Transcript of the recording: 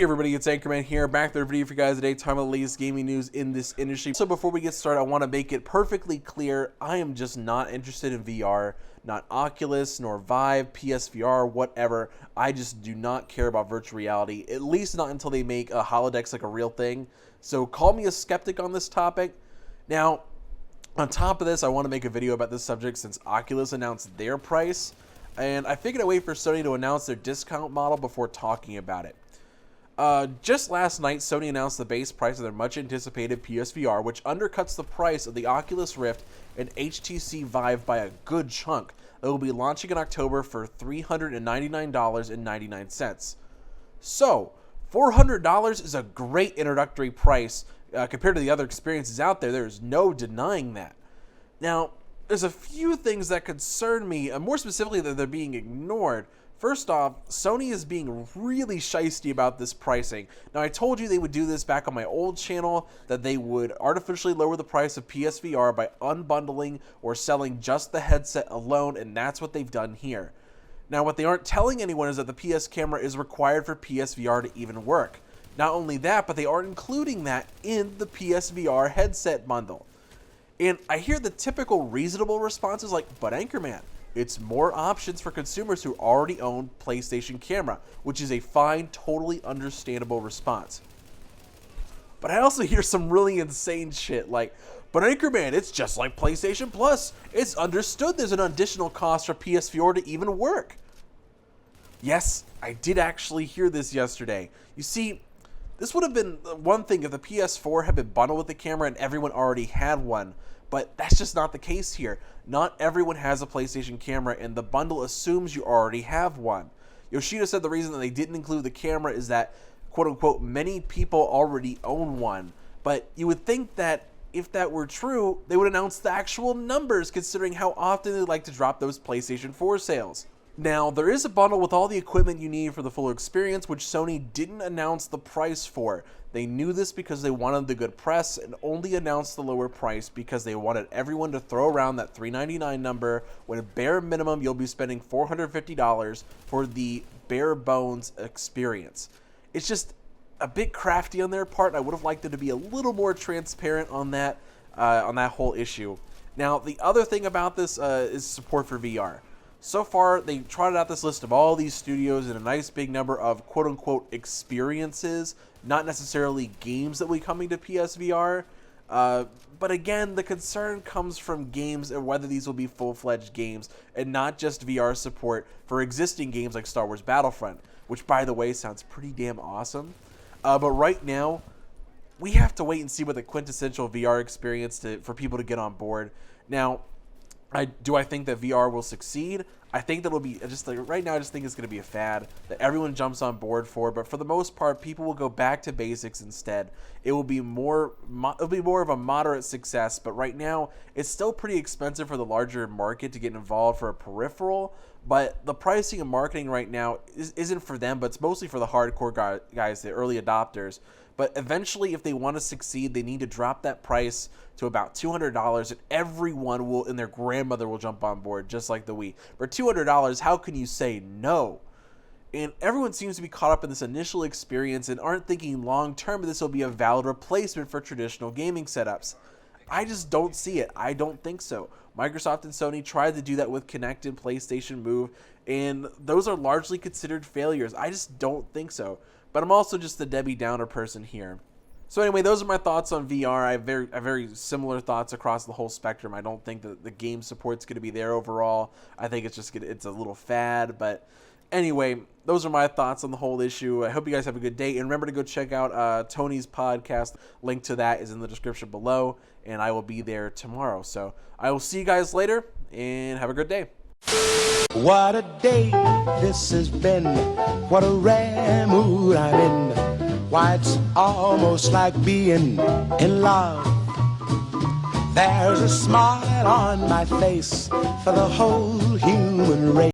Hey everybody, it's Anchorman here, back with another video for you guys today, talking about the latest gaming news in this industry. So before we get started, I want to make it perfectly clear, I am just not interested in VR, not Oculus, nor Vive, PSVR, whatever. I just do not care about virtual reality, at least not until they make a holodecks like a real thing. So call me a skeptic on this topic. Now, on top of this, I want to make a video about this subject since Oculus announced their price, and I figured I'd wait for Sony to announce their discount model before talking about it. Just last night, Sony announced the base price of their much-anticipated PSVR, which undercuts the price of the Oculus Rift and HTC Vive by a good chunk. It will be launching in October for $399.99. So, $400 is a great introductory price compared to the other experiences out there. There's no denying that. Now, there's a few things that concern me, more specifically that they're being ignored. First off, Sony is being really Sheisty about this pricing. Now, I told you they would do this back on my old channel, that they would artificially lower the price of PSVR by unbundling or selling just the headset alone, and that's what they've done here. Now, what they aren't telling anyone is that the PS camera is required for PSVR to even work. Not only that, but they aren't including that in the PSVR headset bundle. And I hear the typical reasonable responses like, but Anchorman, it's more options for consumers who already own PlayStation camera, which is a fine, totally understandable response. But I also hear some really insane shit like, but Anchorman, it's just like PlayStation Plus. It's understood there's an additional cost for PSVR to even work. Yes, I did actually hear this yesterday. You see, this would have been one thing if the PS4 had been bundled with the camera and everyone already had one. But that's just not the case here. Not everyone has a PlayStation camera, and the bundle assumes you already have one. Yoshida said the reason that they didn't include the camera is that, quote-unquote, many people already own one. But you would think that if that were true, they would announce the actual numbers, considering how often they like to drop those PlayStation 4 sales. Now, there is a bundle with all the equipment you need for the full experience, which Sony didn't announce the price for. They knew this because they wanted the good press and only announced the lower price because they wanted everyone to throw around that $399 number when at bare minimum you'll be spending $450 for the bare bones experience. It's just a bit crafty on their part. I would have liked them to be a little more transparent on that whole issue. Now, the other thing about this is support for VR. So far, they trotted out this list of all these studios and a nice big number of quote-unquote experiences, not necessarily games that will be coming to PSVR. But again, the concern comes from games and whether these will be full-fledged games and not just VR support for existing games like Star Wars Battlefront, which, by the way, sounds pretty damn awesome. But right now, we have to wait and see what the quintessential VR experience for people to get on board. Now, do I think that VR will succeed? I think that it'll be just like right now. I just think it's going to be a fad that everyone jumps on board for. But for the most part, people will go back to basics instead. It will be more of a moderate success. But right now, it's still pretty expensive for the larger market to get involved for a peripheral. But the pricing and marketing right now isn't for them, but it's mostly for the hardcore guys, the early adopters. But eventually, if they want to succeed, they need to drop that price to about $200, and everyone will, and their grandmother will jump on board, just like the Wii. For $200, how can you say no? And everyone seems to be caught up in this initial experience and aren't thinking long-term that this will be a valid replacement for traditional gaming setups. I just don't see it. I don't think so. Microsoft and Sony tried to do that with Kinect and PlayStation Move, and those are largely considered failures. I just don't think so. But I'm also just the Debbie Downer person here. So anyway, those are my thoughts on VR. I have very similar thoughts across the whole spectrum. I don't think that the game support's going to be there overall. I think it's a little fad. But anyway, those are my thoughts on the whole issue. I hope you guys have a good day. And remember to go check out Tony's podcast. Link to that is in the description below. And I will be there tomorrow. So I will see you guys later. And have a good day. What a day this has been. What a rare mood I'm in. Why, it's almost like being in love. There's a smile on my face for the whole human race.